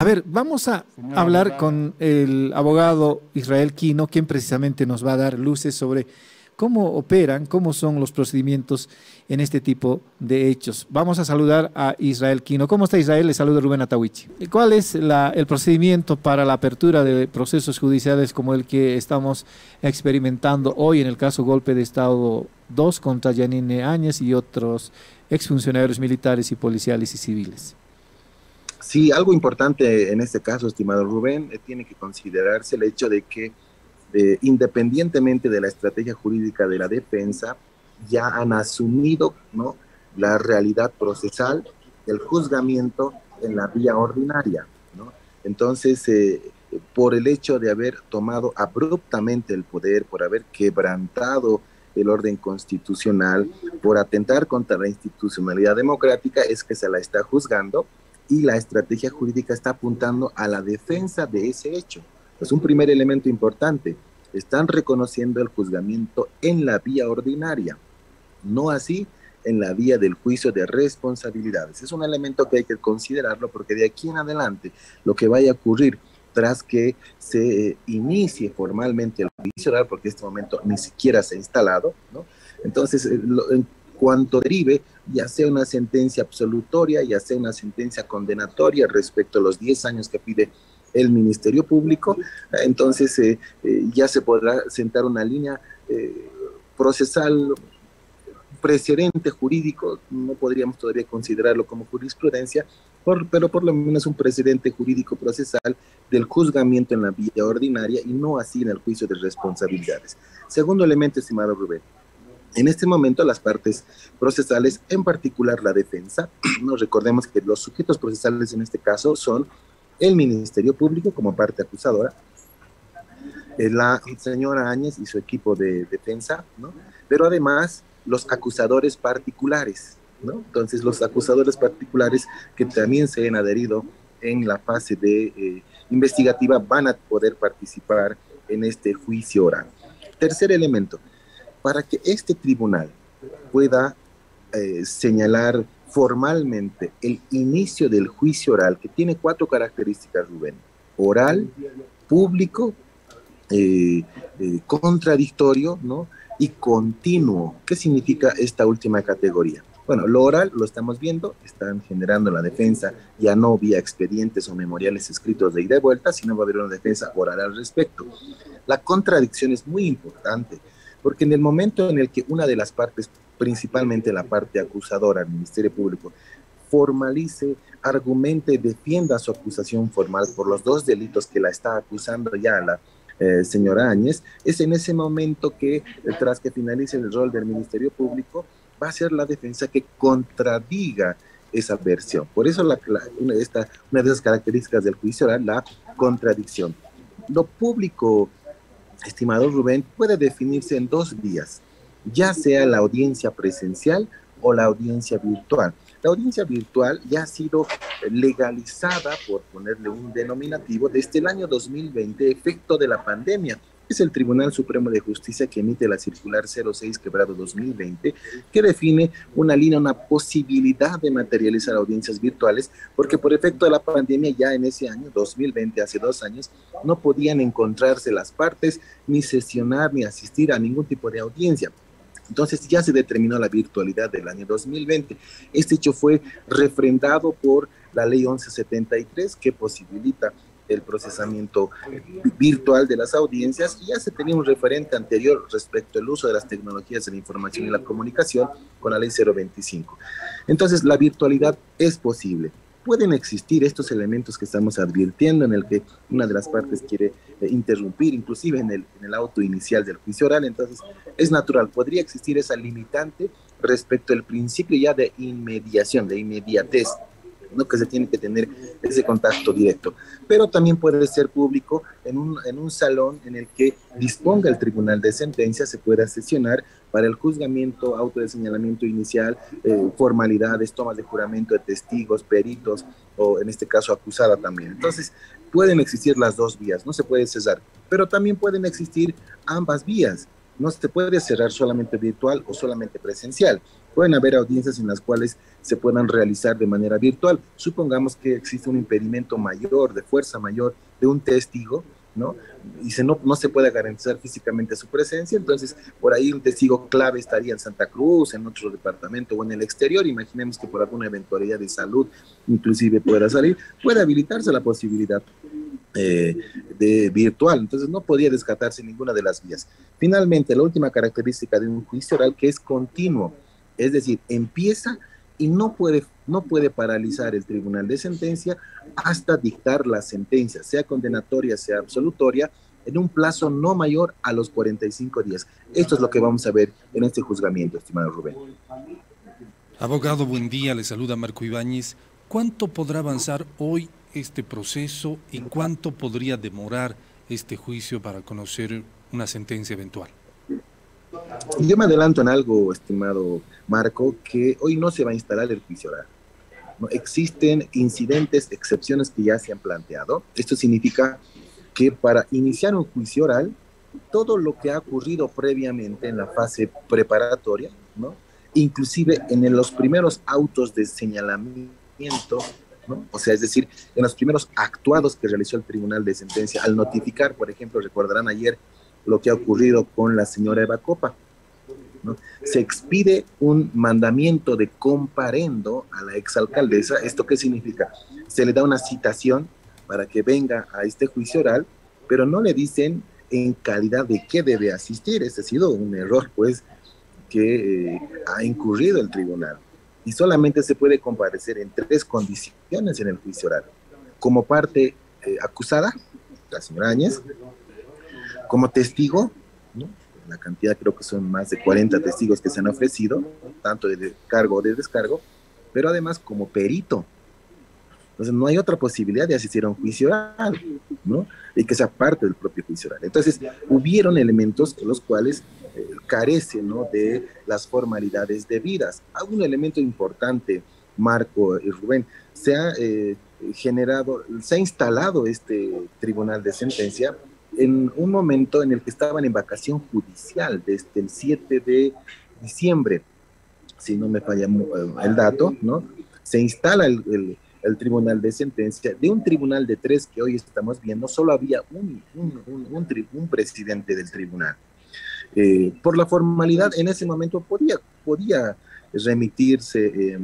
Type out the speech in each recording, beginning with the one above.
A ver, vamos a Señor hablar abogado. con el abogado Israel Quino, quien precisamente nos va a dar luces sobre cómo operan, cómo son los procedimientos en este tipo de hechos. Vamos a saludar a Israel Quino. ¿Cómo está Israel? Le saluda Rubén Atahuichi. ¿Cuál es el procedimiento para la apertura de procesos judiciales como el que estamos experimentando hoy en el caso Golpe de Estado 2 contra Yanine Áñez y otros exfuncionarios militares y policiales y civiles? Sí, algo importante en este caso, estimado Rubén, tiene que considerarse el hecho de que independientemente de la estrategia jurídica de la defensa, ya han asumido, ¿no?, la realidad procesal del juzgamiento en la vía ordinaria, ¿no? Entonces, por el hecho de haber tomado abruptamente el poder, por haber quebrantado el orden constitucional, por atentar contra la institucionalidad democrática, es que se la está juzgando y la estrategia jurídica está apuntando a la defensa de ese hecho. Es un primer elemento importante. Están reconociendo el juzgamiento en la vía ordinaria, no así en la vía del juicio de responsabilidades. Es un elemento que hay que considerarlo porque de aquí en adelante lo que vaya a ocurrir tras que se inicie formalmente el juicio oral, porque en este momento ni siquiera se ha instalado, ¿no? Entonces, en cuanto derive, ya sea una sentencia absolutoria, ya sea una sentencia condenatoria respecto a los 10 años que pide el Ministerio Público, entonces ya se podrá sentar una línea procesal, precedente jurídico, no podríamos todavía considerarlo como jurisprudencia, pero por lo menos un precedente jurídico procesal del juzgamiento en la vía ordinaria y no así en el juicio de responsabilidades. Segundo elemento, estimado Rubén, en este momento las partes procesales, en particular la defensa, nos recordemos que los sujetos procesales en este caso son el Ministerio Público como parte acusadora, la señora Áñez y su equipo de defensa, ¿no? Pero además los acusadores particulares, ¿no? Entonces los acusadores particulares que también se han adherido en la fase de investigativa van a poder participar en este juicio oral. Tercer elemento, para que este tribunal pueda señalar formalmente el inicio del juicio oral, que tiene 4 características, Rubén: oral, público, contradictorio, ¿no?, y continuo. ¿Qué significa esta última categoría? Bueno, lo oral lo estamos viendo, están generando la defensa ya no vía expedientes o memoriales escritos de ida y vuelta, sino va a haber una defensa oral al respecto. La contradicción es muy importante, porque en el momento en el que una de las partes, principalmente la parte acusadora, el Ministerio Público, formalice, argumente, defienda su acusación formal por los 2 delitos que la está acusando ya la señora Áñez, es en ese momento que, tras que finalice el rol del Ministerio Público, va a ser la defensa que contradiga esa versión. Por eso una de esas características del juicio oral, la contradicción. Lo público, estimado Rubén, puede definirse en 2 vías, ya sea la audiencia presencial o la audiencia virtual. La audiencia virtual ya ha sido legalizada, por ponerle un denominativo, desde el año 2020, efecto de la pandemia. Es el Tribunal Supremo de Justicia que emite la circular 06/2020, que define una línea, una posibilidad de materializar audiencias virtuales, porque por efecto de la pandemia ya en ese año, 2020, hace 2 años, no podían encontrarse las partes, ni sesionar, ni asistir a ningún tipo de audiencia. Entonces ya se determinó la virtualidad del año 2020. Este hecho fue refrendado por la ley 1173, que posibilita el procesamiento virtual de las audiencias, y ya se tenía un referente anterior respecto al uso de las tecnologías de la información y la comunicación con la ley 025. Entonces la virtualidad es posible. Pueden existir estos elementos que estamos advirtiendo, en el que una de las partes quiere interrumpir, inclusive en el auto inicial del juicio oral. Entonces es natural, podría existir esa limitante respecto al principio ya de inmediación, de inmediatez, ¿no?, que se tiene que tener ese contacto directo. Pero también puede ser público en un salón en el que disponga el tribunal de sentencia, se pueda sesionar para el juzgamiento, auto de señalamiento inicial, formalidades, tomas de juramento de testigos, peritos, o en este caso acusada también. Entonces pueden existir las 2 vías, no se puede cesar, pero también pueden existir ambas vías. no se puede cerrar solamente virtual o solamente presencial. Pueden haber audiencias en las cuales se puedan realizar de manera virtual. Supongamos que existe un impedimento mayor, de fuerza mayor, de un testigo, ¿no? Y no se puede garantizar físicamente su presencia, entonces por ahí un testigo clave estaría en Santa Cruz, en otro departamento o en el exterior. Imaginemos que por alguna eventualidad de salud inclusive pueda salir, puede habilitarse la posibilidad de virtual, entonces no podía descartarse ninguna de las vías. Finalmente, la última característica de un juicio oral, que es continuo, es decir, empieza y no puede paralizar el tribunal de sentencia hasta dictar la sentencia, sea condenatoria, sea absolutoria, en un plazo no mayor a los 45 días. Esto es lo que vamos a ver en este juzgamiento, estimado Rubén. Abogado, buen día, le saluda Marco Ibáñez. ¿Cuánto podrá avanzar hoy este proceso y cuánto podría demorar este juicio para conocer una sentencia eventual? Yo me adelanto en algo, estimado Marco, que hoy no se va a instalar el juicio oral. No existen incidentes, excepciones que ya se han planteado. Esto significa que para iniciar un juicio oral, todo lo que ha ocurrido previamente en la fase preparatoria, ¿no? Inclusive en los primeros autos de señalamiento, ¿no? O sea, es decir, en los primeros actuados que realizó el Tribunal de Sentencia, al notificar, por ejemplo, recordarán ayer lo que ha ocurrido con la señora Eva Copa, ¿no? Se expide un mandamiento de comparendo a la exalcaldesa. ¿Esto qué significa? Se le da una citación para que venga a este juicio oral, pero no le dicen en calidad de qué debe asistir. Este ha sido un error, pues, que ha incurrido el tribunal. Y solamente se puede comparecer en 3 condiciones en el juicio oral: como parte acusada, la señora Áñez; como testigo, ¿no? La cantidad creo que son más de 40 testigos que se han ofrecido, tanto de cargo o de descargo; pero además como perito. Entonces no hay otra posibilidad de asistir a un juicio oral, ¿no? Y que sea parte del propio juicio oral. Entonces hubieron elementos los cuales carecen, ¿no?, de las formalidades debidas. Un elemento importante, Marco y Rubén, se ha instalado este tribunal de sentencia en un momento en el que estaban en vacación judicial desde el 7 de diciembre, si no me falla el dato, ¿no? Se instala el tribunal de sentencia. De un tribunal de 3 que hoy estamos viendo, solo había un presidente del tribunal. Por la formalidad, en ese momento podía remitirse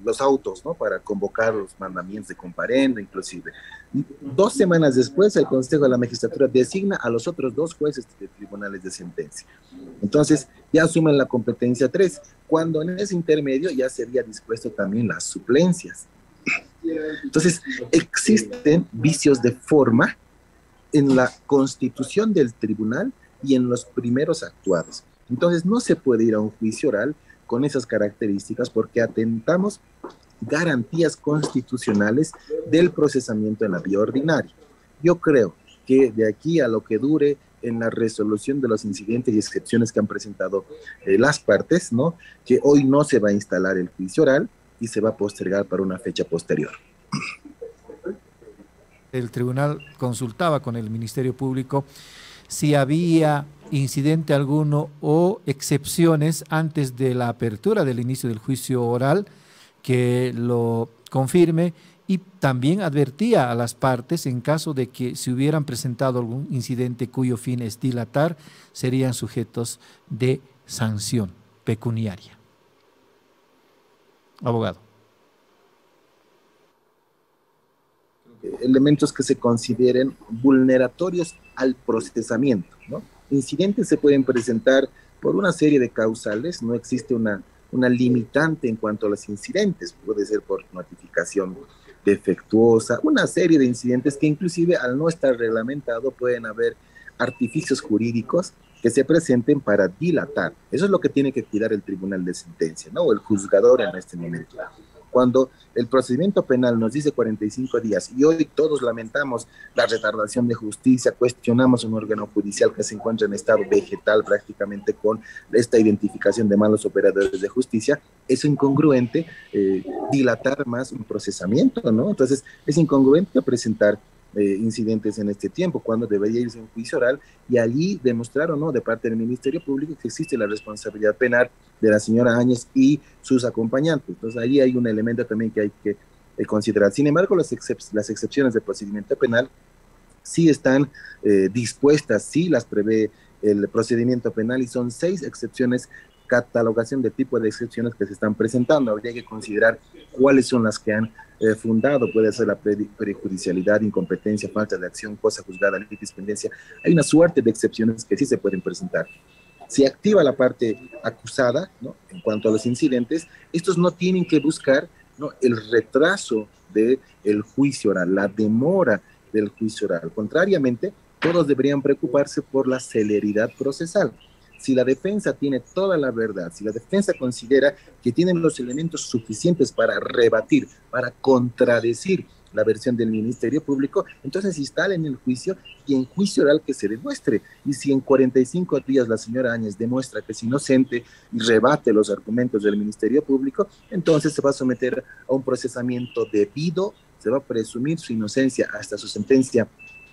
los autos, ¿no?, para convocar los mandamientos de comparendo, inclusive. 2 semanas después, el Consejo de la Magistratura designa a los otros 2 jueces de tribunales de sentencia. Entonces, ya asumen la competencia 3, cuando en ese intermedio ya se había dispuesto también las suplencias. Entonces, existen vicios de forma en la constitución del tribunal y en los primeros actuados. Entonces, no se puede ir a un juicio oral con esas características porque atentamos garantías constitucionales del procesamiento en la vía ordinaria. Yo creo que de aquí a lo que dure en la resolución de los incidentes y excepciones que han presentado las partes, ¿no?, que hoy no se va a instalar el juicio oral y se va a postergar para una fecha posterior. El tribunal consultaba con el Ministerio Público si había incidente alguno o excepciones antes de la apertura del inicio del juicio oral, que lo confirme, y también advertía a las partes en caso de que se hubieran presentado algún incidente cuyo fin es dilatar, serían sujetos de sanción pecuniaria. Abogado. Elementos que se consideren vulneratorios al procesamiento, ¿no? Incidentes se pueden presentar por una serie de causales, no existe una limitante en cuanto a los incidentes, puede ser por notificación defectuosa, una serie de incidentes que inclusive al no estar reglamentado pueden haber artificios jurídicos que se presenten para dilatar. Eso es lo que tiene que cuidar el tribunal de sentencia, ¿no?, o el juzgador en este momento. Cuando el procedimiento penal nos dice 45 días y hoy todos lamentamos la retardación de justicia, cuestionamos un órgano judicial que se encuentra en estado vegetal prácticamente con esta identificación de malos operadores de justicia, es incongruente dilatar más un procesamiento, ¿no? Entonces es incongruente presentar incidentes en este tiempo, cuando debería irse a un juicio oral y allí demostrar o no de parte del Ministerio Público que existe la responsabilidad penal de la señora Áñez y sus acompañantes. Entonces allí hay un elemento también que hay que considerar. Sin embargo, las excepciones del procedimiento penal sí están dispuestas, sí las prevé el procedimiento penal y son 6 excepciones, catalogación de tipo de excepciones que se están presentando. Habría que considerar cuáles son las que han fundado, puede ser la prejudicialidad, incompetencia, falta de acción, cosa juzgada, litispendencia. Hay una suerte de excepciones que sí se pueden presentar. Se activa la parte acusada, ¿no? En cuanto a los incidentes, estos no tienen que buscar, ¿no?, el retraso del juicio oral, la demora del juicio oral. Contrariamente, todos deberían preocuparse por la celeridad procesal. Si la defensa tiene toda la verdad, si la defensa considera que tienen los elementos suficientes para rebatir, para contradecir la versión del Ministerio Público, entonces instalen el juicio y en juicio oral que se demuestre. Y si en 45 días la señora Áñez demuestra que es inocente y rebate los argumentos del Ministerio Público, entonces se va a someter a un procesamiento debido, se va a presumir su inocencia hasta su sentencia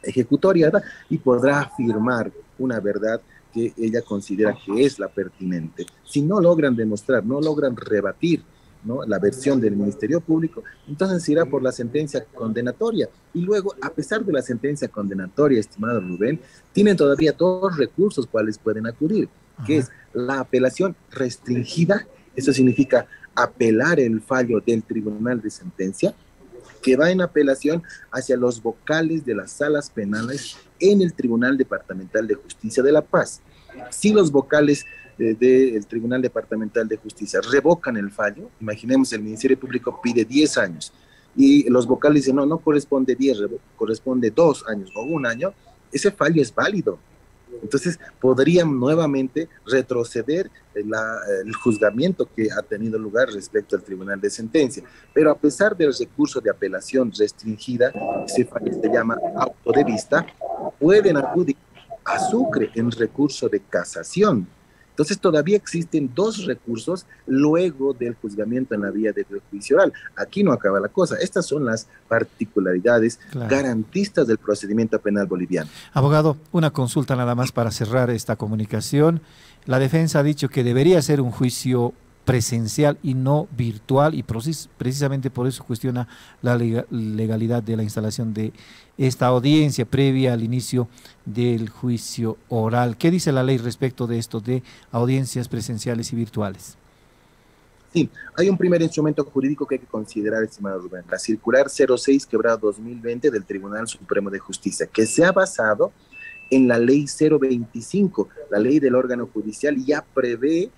ejecutoriada y podrá afirmar una verdad que ella considera que es la pertinente. Si no logran demostrar, no logran rebatir, ¿no?, la versión del Ministerio Público, entonces se irá por la sentencia condenatoria. Y luego, a pesar de la sentencia condenatoria, estimado Rubén, tienen todavía 2 recursos cuales pueden acudir, que es la apelación restringida, eso significa apelar el fallo del Tribunal de Sentencia, que va en apelación hacia los vocales de las salas penales en el Tribunal Departamental de Justicia de La Paz. Si los vocales del Tribunal Departamental de Justicia revocan el fallo, imaginemos el Ministerio Público pide 10 años y los vocales dicen no corresponde 10, corresponde 2 años o 1 año, ese fallo es válido. Entonces podrían nuevamente retroceder el juzgamiento que ha tenido lugar respecto al Tribunal de Sentencia. Pero a pesar del recurso de apelación restringida, ese fallo se llama auto de vista, pueden acudir a Sucre en recurso de casación. Entonces todavía existen 2 recursos luego del juzgamiento en la vía del juicio oral. Aquí no acaba la cosa. Estas son las particularidades garantistas del procedimiento penal boliviano. Abogado, una consulta nada más para cerrar esta comunicación. La defensa ha dicho que debería ser un juicio presencial y no virtual y precisamente por eso cuestiona la legalidad de la instalación de esta audiencia previa al inicio del juicio oral. ¿Qué dice la ley respecto de esto de audiencias presenciales y virtuales? Sí, hay un primer instrumento jurídico que hay que considerar, estimado Rubén, la circular 06/2020 del Tribunal Supremo de Justicia, que se ha basado en la ley 025, la ley del órgano judicial, y ya prevé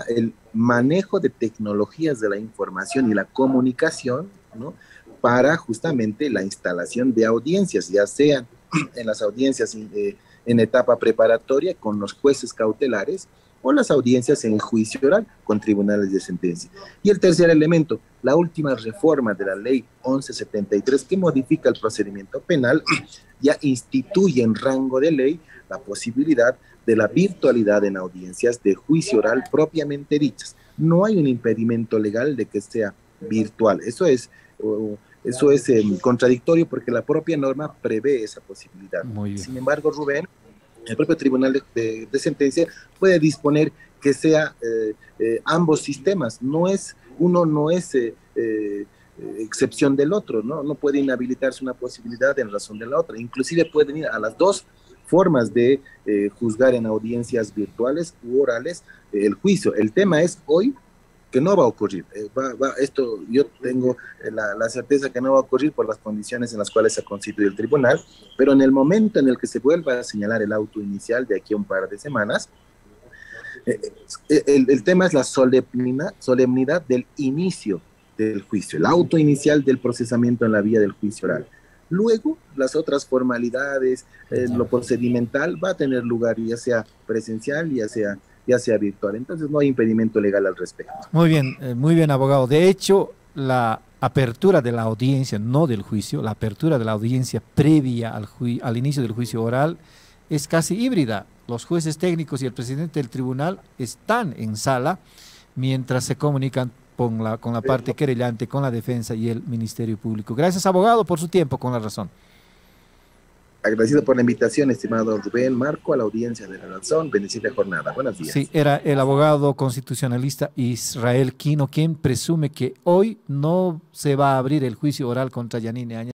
el manejo de tecnologías de la información y la comunicación, ¿no?, para justamente la instalación de audiencias, ya sean en las audiencias en etapa preparatoria con los jueces cautelares o las audiencias en juicio oral con tribunales de sentencia. Y el tercer elemento, la última reforma de la ley 1173 que modifica el procedimiento penal, ya instituye en rango de ley la posibilidad de la virtualidad en audiencias de juicio oral propiamente dichas. No hay un impedimento legal de que sea virtual. Eso es contradictorio porque la propia norma prevé esa posibilidad. Sin embargo, Rubén, el propio Tribunal de Sentencia puede disponer que sea ambos sistemas. Uno no es excepción del otro, ¿no? No puede inhabilitarse una posibilidad en razón de la otra. Inclusive pueden ir a las 2 formas de juzgar en audiencias virtuales u orales el juicio. El tema es hoy que no va a ocurrir. Esto yo tengo la certeza que no va a ocurrir por las condiciones en las cuales se constituye el tribunal, pero en el momento en el que se vuelva a señalar el auto inicial de aquí a un par de semanas, el tema es la solemnidad del inicio del juicio, el auto inicial del procesamiento en la vía del juicio oral. Luego, las otras formalidades, lo procedimental va a tener lugar ya sea presencial, ya sea virtual. Entonces no hay impedimento legal al respecto. Muy bien, abogado. De hecho, la apertura de la audiencia, no del juicio, la apertura de la audiencia previa al inicio del juicio oral es casi híbrida. Los jueces técnicos y el presidente del tribunal están en sala mientras se comunican con la parte querellante, con la defensa y el Ministerio Público. Gracias, abogado, por su tiempo, con la razón. Agradecido por la invitación, estimado Rubén, Marco, a la audiencia de La Razón. Bendecida jornada. Buenos días. Sí, era el abogado constitucionalista Israel Quino, quien presume que hoy no se va a abrir el juicio oral contra Yanine Áñez.